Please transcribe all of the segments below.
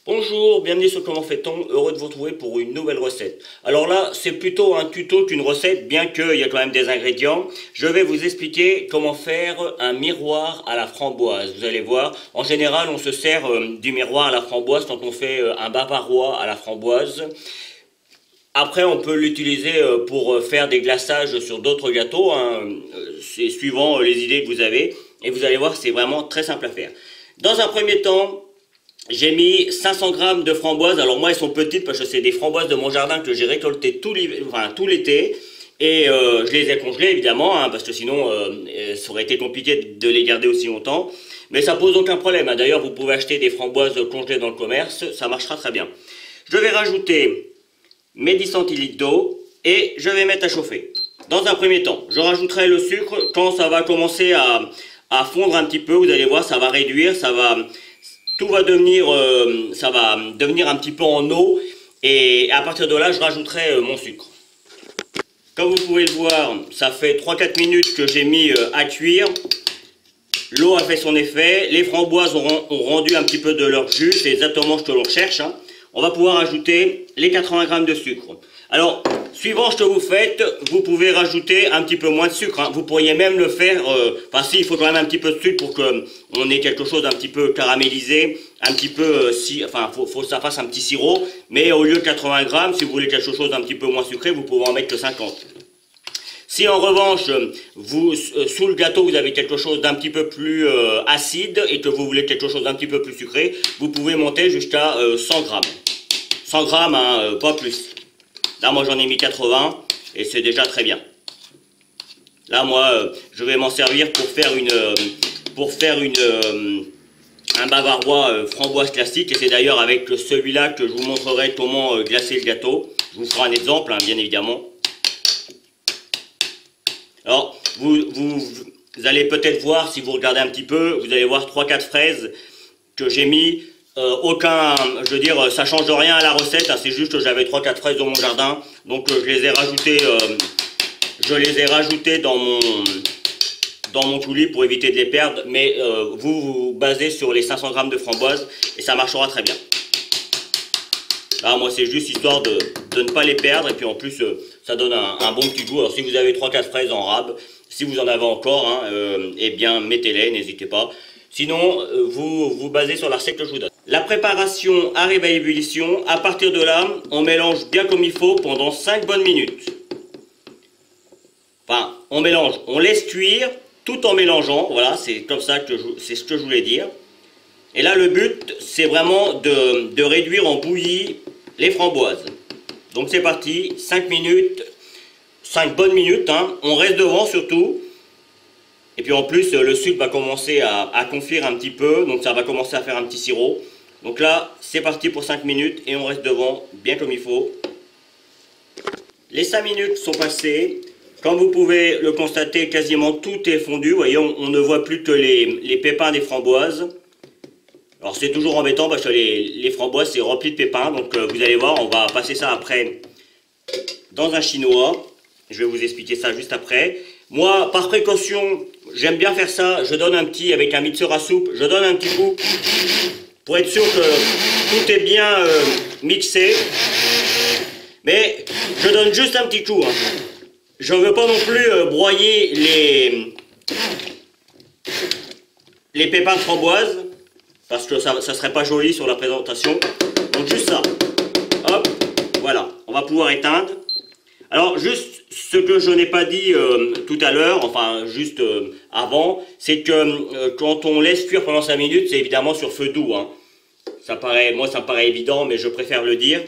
Bonjour, bienvenue sur Comment fait-on, heureux de vous retrouver pour une nouvelle recette. Alors là, c'est plutôt un tuto qu'une recette, bien qu'il y a quand même des ingrédients. Je vais vous expliquer comment faire un miroir à la framboise. Vous allez voir, en général, on se sert du miroir à la framboise quand on fait un bavarois à la framboise. Après, on peut l'utiliser pour faire des glaçages sur d'autres gâteaux, hein. C'est suivant les idées que vous avez. Et vous allez voir, c'est vraiment très simple à faire. Dans un premier temps, j'ai mis 500 grammes de framboises. Alors moi, elles sont petites parce que c'est des framboises de mon jardin que j'ai récoltées tout l'été. Et je les ai congelées évidemment, hein, parce que sinon ça aurait été compliqué de les garder aussi longtemps. Mais ça pose aucun problème, hein. D'ailleurs, vous pouvez acheter des framboises congelées dans le commerce, ça marchera très bien. Je vais rajouter mes 10 centilitres d'eau et je vais mettre à chauffer. Dans un premier temps, je rajouterai le sucre quand ça va commencer à fondre un petit peu. Vous allez voir, ça va réduire, tout va devenir, ça va devenir un petit peu en eau, et à partir de là, je rajouterai mon sucre. Comme vous pouvez le voir, ça fait 3-4 minutes que j'ai mis à cuire. L'eau a fait son effet, les framboises ont rendu un petit peu de leur jus, c'est exactement ce que l'on cherche, hein. On va pouvoir ajouter les 80 grammes de sucre. Alors, suivant ce que vous faites, vous pouvez rajouter un petit peu moins de sucre, hein. Vous pourriez même le faire, enfin si, il faut quand même un petit peu de sucre pour qu'on ait quelque chose d'un petit peu caramélisé, un petit peu, faut que ça fasse un petit sirop, mais au lieu de 80 grammes, si vous voulez quelque chose d'un petit peu moins sucré, vous pouvez en mettre que 50. Si en revanche, sous le gâteau, vous avez quelque chose d'un petit peu plus acide et que vous voulez quelque chose d'un petit peu plus sucré, vous pouvez monter jusqu'à 100 grammes. 100 grammes, hein, pas plus. Là, moi, j'en ai mis 80 et c'est déjà très bien. Là, moi, je vais m'en servir pour faire un bavarois framboise classique. Et c'est d'ailleurs avec celui-là que je vous montrerai comment glacer le gâteau. Je vous ferai un exemple, hein, bien évidemment. Alors, vous allez peut-être voir, si vous regardez un petit peu, vous allez voir 3-4 fraises que j'ai mis. Je veux dire, ça change rien à la recette, hein, c'est juste que j'avais 3-4 fraises dans mon jardin, donc je les ai rajoutées dans mon coulis pour éviter de les perdre, mais vous basez sur les 500 grammes de framboises et ça marchera très bien. Là, moi, c'est juste histoire de ne pas les perdre, et puis en plus, ça donne un bon petit goût. Alors, si vous avez 3-4 fraises en rab, si vous en avez encore, hein, eh bien, mettez-les, n'hésitez pas. Sinon, vous basez sur la recette que je vous donne. La préparation arrive à ébullition. À partir de là, on mélange bien comme il faut pendant 5 bonnes minutes. Enfin, on mélange, on laisse cuire tout en mélangeant. Voilà, c'est comme ça que c'est ce que je voulais dire. Et là, le but, c'est vraiment de réduire en bouillie les framboises. Donc c'est parti, 5 minutes, 5 bonnes minutes, hein. On reste devant surtout. Et puis en plus, le sucre va commencer à confire un petit peu, donc ça va commencer à faire un petit sirop. Donc là, c'est parti pour 5 minutes et on reste devant bien comme il faut. Les 5 minutes sont passées. Comme vous pouvez le constater, quasiment tout est fondu. Vous voyez, on ne voit plus que les pépins des framboises. Alors c'est toujours embêtant parce que les framboises c'est rempli de pépins, donc vous allez voir, on va passer ça après dans un chinois. Je vais vous expliquer ça juste après. Moi, par précaution, j'aime bien faire ça, je donne un petit, avec un mixeur à soupe, je donne un petit coup pour être sûr que tout est bien mixé. Mais je donne juste un petit coup, hein. Je ne veux pas non plus broyer les pépins de framboise, parce que ça ne serait pas joli sur la présentation. Donc juste ça. Hop, voilà. On va pouvoir éteindre. Alors juste ce que je n'ai pas dit tout à l'heure, enfin juste avant, c'est que quand on laisse cuire pendant 5 minutes, c'est évidemment sur feu doux, hein. Moi ça me paraît évident, mais je préfère le dire.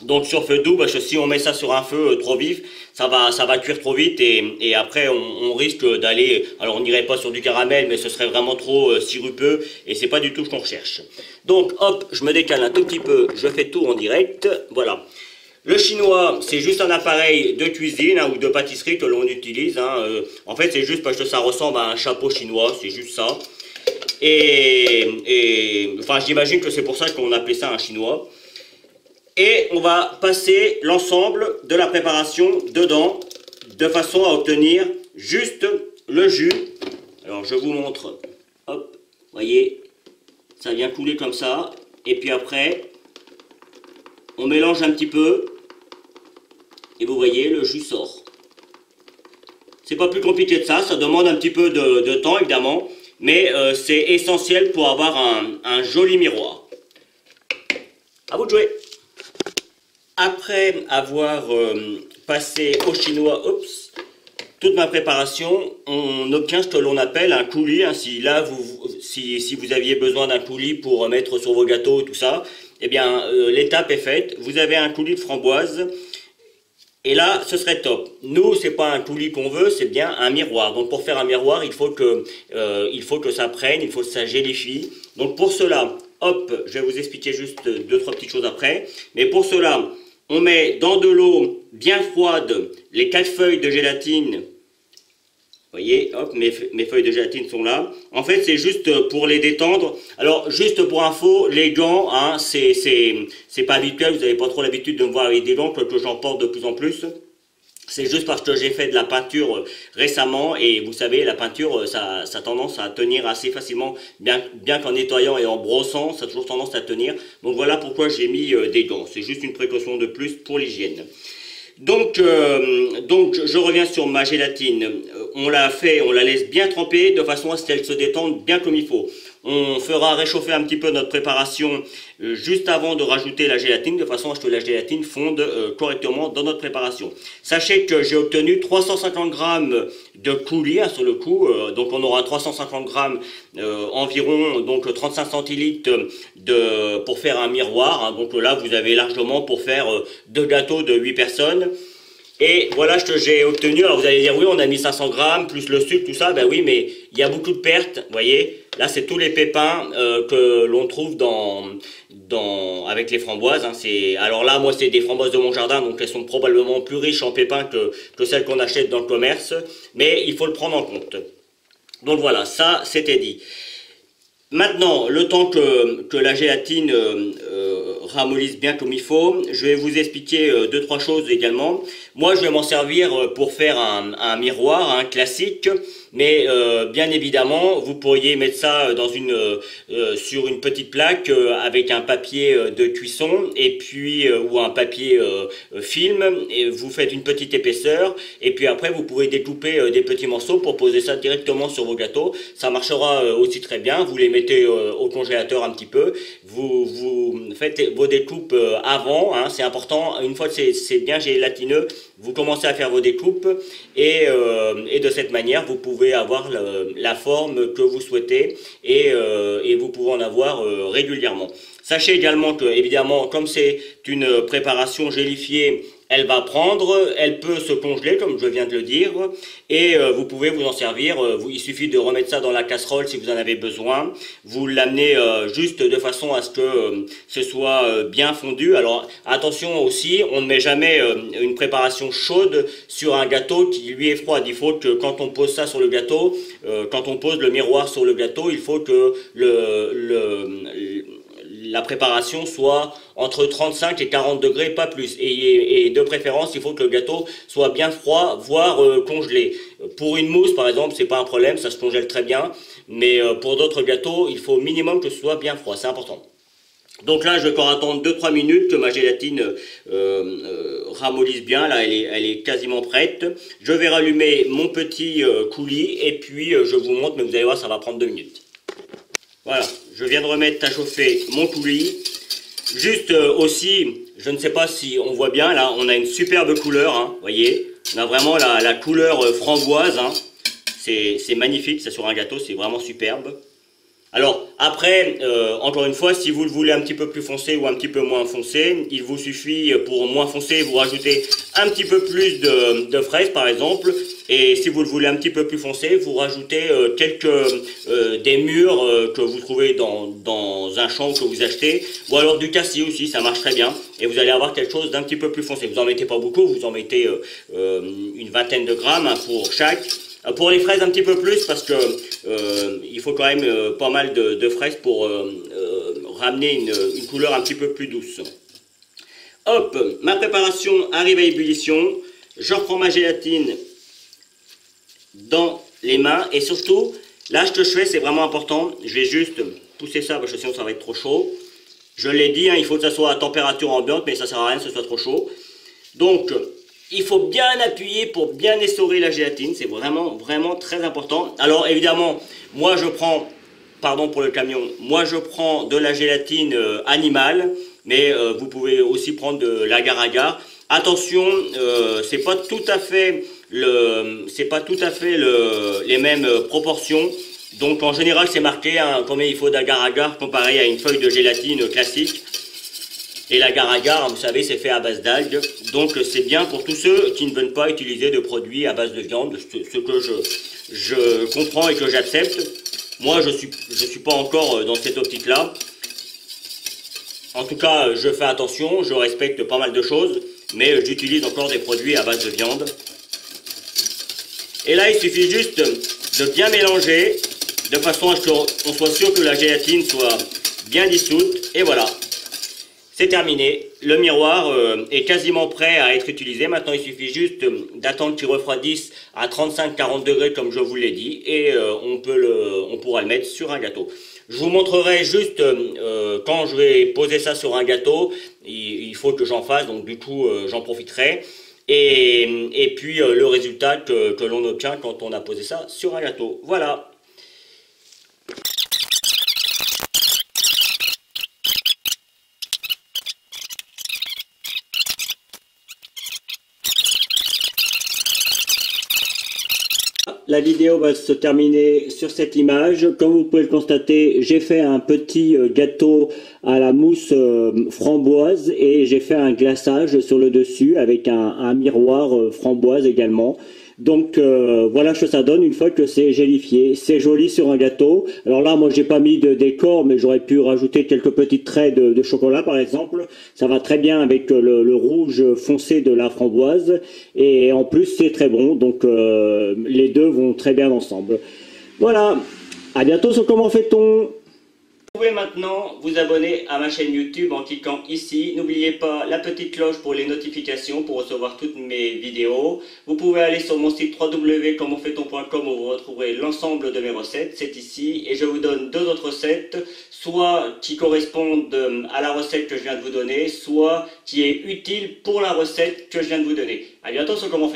Donc sur feu doux, parce que si on met ça sur un feu trop vif, ça va cuire trop vite et après on risque d'aller, alors on n'irait pas sur du caramel, mais ce serait vraiment trop sirupeux et c'est pas du tout ce qu'on recherche. Donc hop, je me décale un tout petit peu, je fais tout en direct, voilà. Le chinois, c'est juste un appareil de cuisine, hein, ou de pâtisserie que l'on utilise, hein. En fait, c'est juste parce que ça ressemble à un chapeau chinois, c'est juste ça. Enfin, j'imagine que c'est pour ça qu'on appelait ça un chinois. Et on va passer l'ensemble de la préparation dedans, de façon à obtenir juste le jus. Alors, je vous montre. Hop, voyez, ça vient couler comme ça. et puis après, on mélange un petit peu, et vous voyez, le jus sort. C'est pas plus compliqué que ça demande un petit peu de temps évidemment, mais c'est essentiel pour avoir un joli miroir. À vous de jouer. Après avoir passé au chinois, toute ma préparation, on obtient ce que l'on appelle un coulis. Hein. Si là, si vous aviez besoin d'un coulis pour mettre sur vos gâteaux, tout ça, eh bien, l'étape est faite. Vous avez un coulis de framboise. Et là, ce serait top. Nous, c'est pas un coulis qu'on veut, c'est bien un miroir. Donc, pour faire un miroir, il faut que ça prenne, il faut que ça gélifie. Donc, pour cela, hop, je vais vous expliquer juste deux, trois petites choses après. Mais pour cela, on met dans de l'eau bien froide les 4 feuilles de gélatine. Vous voyez, hop, mes feuilles de gélatine sont là. En fait, c'est juste pour les détendre. Alors, juste pour info, les gants, hein, c'est pas habituel. Vous n'avez pas trop l'habitude de me voir avec des gants, que j'en porte de plus en plus. C'est juste parce que j'ai fait de la peinture récemment et vous savez, la peinture, ça a tendance à tenir assez facilement, bien qu'en nettoyant et en brossant, ça a toujours tendance à tenir. Donc voilà pourquoi j'ai mis des gants. C'est juste une précaution de plus pour l'hygiène. Donc, je reviens sur ma gélatine. On la laisse bien tremper de façon à ce qu'elle se détende bien comme il faut. On fera réchauffer un petit peu notre préparation juste avant de rajouter la gélatine, de façon à ce que la gélatine fonde correctement dans notre préparation. Sachez que j'ai obtenu 350 grammes de coulis sur le coup, donc on aura 350 grammes environ, donc 35 centilitres pour faire un miroir. Hein. Donc là, vous avez largement pour faire 2 gâteaux de 8 personnes. Et voilà ce que j'ai obtenu. Alors vous allez dire, oui, on a mis 500 grammes, plus le sucre, tout ça. Ben oui, mais il y a beaucoup de pertes, vous voyez. Là, c'est tous les pépins que l'on trouve avec les framboises. Hein. Alors là, moi, c'est des framboises de mon jardin, donc elles sont probablement plus riches en pépins que celles qu'on achète dans le commerce. Mais il faut le prendre en compte. Donc voilà, ça, c'était dit. Maintenant, le temps que la gélatine ramollisse bien comme il faut, je vais vous expliquer 2-3 choses également. Moi, je vais m'en servir pour faire un miroir, un classique, mais bien évidemment, vous pourriez mettre ça sur une petite plaque avec un papier de cuisson et puis ou un papier film. Et vous faites une petite épaisseur et puis après, vous pouvez découper des petits morceaux pour poser ça directement sur vos gâteaux. Ça marchera aussi très bien. Vous les mettez au congélateur un petit peu. Vous faites vos découpes avant, hein, c'est important. Une fois que c'est bien gélatineux, vous commencez à faire vos découpes et de cette manière, vous pouvez avoir la forme que vous souhaitez et vous pouvez en avoir régulièrement. Sachez également que, évidemment, comme c'est une préparation gélifiée, elle va prendre, elle peut se congeler, comme je viens de le dire, et vous pouvez vous en servir. Il suffit de remettre ça dans la casserole si vous en avez besoin. Vous l'amenez juste de façon à ce que ce soit bien fondu. Alors attention aussi, on ne met jamais une préparation chaude sur un gâteau qui lui est froid. Il faut que quand on pose ça sur le gâteau, quand on pose le miroir sur le gâteau, il faut que la préparation soit entre 35 et 40 degrés, pas plus. Et de préférence, il faut que le gâteau soit bien froid, voire congelé. Pour une mousse, par exemple, c'est pas un problème, ça se congèle très bien. Mais pour d'autres gâteaux, il faut au minimum que ce soit bien froid, c'est important. Donc là, je vais encore attendre 2-3 minutes que ma gélatine ramollisse bien. Là, elle est quasiment prête. Je vais rallumer mon petit coulis et puis je vous montre, mais vous allez voir, ça va prendre 2 minutes. Voilà, je viens de remettre à chauffer mon coulis. Juste aussi, je ne sais pas si on voit bien, là, on a une superbe couleur, hein, voyez. On a vraiment la couleur framboise, hein. C'est magnifique, ça sur un gâteau, c'est vraiment superbe. Alors, après, encore une fois, si vous le voulez un petit peu plus foncé ou un petit peu moins foncé, il vous suffit, pour moins foncé, vous rajoutez un petit peu plus de fraises, par exemple. Et si vous le voulez un petit peu plus foncé, vous rajoutez des mûres que vous trouvez dans un champ que vous achetez. Ou alors du cassis aussi, ça marche très bien. Et vous allez avoir quelque chose d'un petit peu plus foncé. Vous en mettez pas beaucoup, vous en mettez une vingtaine de grammes, hein, pour chaque. Pour les fraises un petit peu plus parce que il faut quand même pas mal de fraises pour ramener une couleur un petit peu plus douce. Hop, ma préparation arrive à ébullition. Je reprends ma gélatine dans les mains et surtout, là ce que je fais c'est vraiment important. Je vais juste pousser ça parce que sinon ça va être trop chaud. Je l'ai dit, hein, il faut que ça soit à température ambiante, mais ça sert à rien que ce soit trop chaud. Donc, il faut bien appuyer pour bien essorer la gélatine. C'est vraiment, vraiment très important. Alors, évidemment, moi, je prends, pardon pour le camion, moi, je prends de la gélatine animale, mais vous pouvez aussi prendre de l'agar-agar. Attention, c'est pas tout à fait les mêmes proportions. Donc en général c'est marqué hein, combien il faut d'agar-agar comparé à une feuille de gélatine classique. Et l'agar-agar, vous savez, c'est fait à base d'algues. Donc c'est bien pour tous ceux qui ne veulent pas utiliser de produits à base de viande, ce que je comprends et que j'accepte. Moi je suis pas encore dans cette optique-là. En tout cas, je fais attention, je respecte pas mal de choses, mais j'utilise encore des produits à base de viande. Et là, il suffit juste de bien mélanger, de façon à ce qu'on soit sûr que la gélatine soit bien dissoute. Et voilà, c'est terminé. Le miroir est quasiment prêt à être utilisé. Maintenant, il suffit juste d'attendre qu'il refroidisse à 35-40 degrés, comme je vous l'ai dit, et on pourra le mettre sur un gâteau. Je vous montrerai juste quand je vais poser ça sur un gâteau. Il faut que j'en fasse, donc du coup, j'en profiterai. Et puis le résultat que l'on obtient quand on a posé ça sur un gâteau. Voilà. La vidéo va se terminer sur cette image. Comme vous pouvez le constater, j'ai fait un petit gâteau à la mousse framboise et j'ai fait un glaçage sur le dessus avec un miroir framboise également. Donc voilà ce que ça donne une fois que c'est gélifié. C'est joli sur un gâteau. Alors là, moi j'ai pas mis de décor, mais j'aurais pu rajouter quelques petits traits de chocolat par exemple. Ça va très bien avec le rouge foncé de la framboise. Et en plus c'est très bon, donc les deux vont très bien ensemble. Voilà, à bientôt sur Comment fait-on. Vous pouvez maintenant vous abonner à ma chaîne YouTube en cliquant ici. N'oubliez pas la petite cloche pour les notifications pour recevoir toutes mes vidéos. Vous pouvez aller sur mon site www.commentfaiton.com où vous retrouverez l'ensemble de mes recettes. C'est ici et je vous donne deux autres recettes, soit qui correspondent à la recette que je viens de vous donner, soit qui est utile pour la recette que je viens de vous donner. À bientôt sur Comment fait-on.